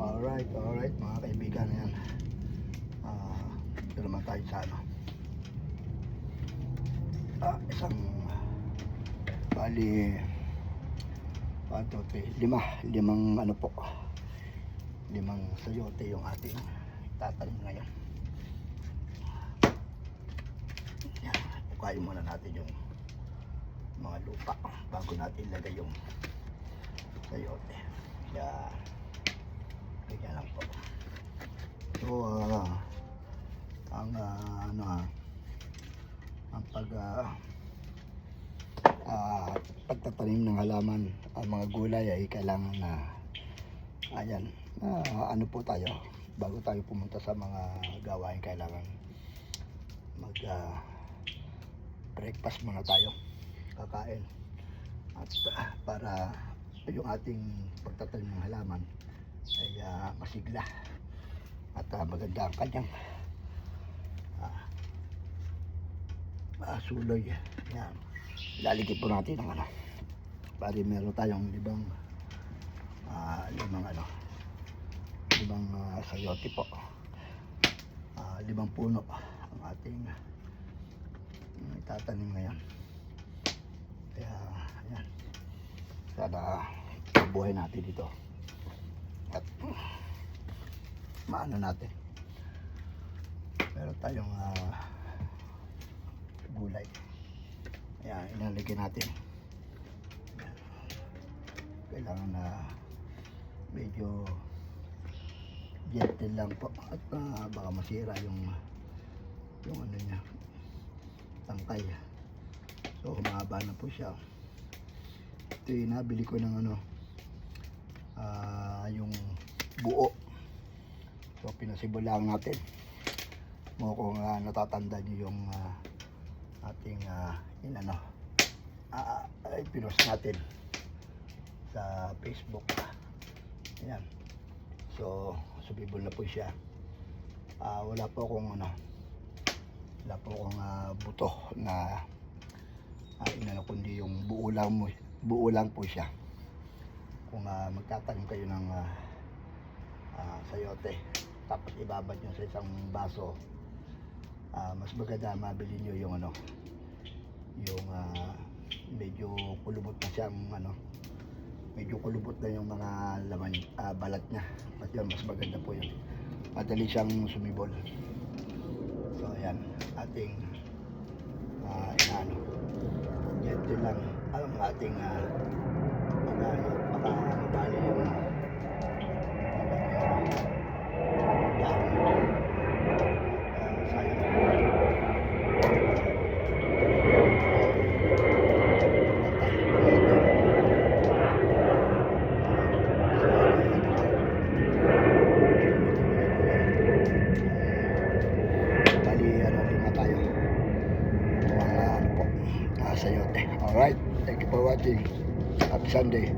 Alright mga kaibigan, yan. Ito naman tayo sa ano. Isang bali 1, 2, 3, limang ano po, limang sayote yung ating tatanim ngayon. Yan, pukayin muna natin yung mga lupa bago natin ilagay yung sayote. Yan, ganyan lang po. So ang pagtatanim ng halaman, ang mga gulay ay kailangan na ano po tayo, bago tayo pumunta sa mga gawain, kailangan mag breakfast muna tayo, kakain, at para yung ating pagtatanim ng halaman ay masigla at maganda ang kanyang suloy. Yan, ilalagay po natin ng ano, bali meron tayong limang sayote po, limang puno ang ating itatanim ngayon. Kaya yan, sana buhay natin dito at maano natin, meron tayong gulay. Ayan, ilalagay natin. Kailangan na medyo gentle lang po at baka masira yung ano niya, tangkay. So humaba na po siya. Ito yung nabili ko ng ano, yung buo. So pinasibulang natin. Kung natatanda niyo yung ating pinost natin sa Facebook. Ayan. So sumibol na po siya. Wala po akong buto na kundi yung buo lang po siya. Kung magtatanim kayo ng sayote tapos ibabad nyo sa isang baso, mas maganda mabili nyo yung yung medyo kulubot na siyang medyo kulubot na yung mga laman, balat niya. At yun, mas maganda po yun, madali siyang sumibol. So ayan, ating gentle lang ang ating baka mabali yung sayote. Alright, thank you for watching. Happy Sunday.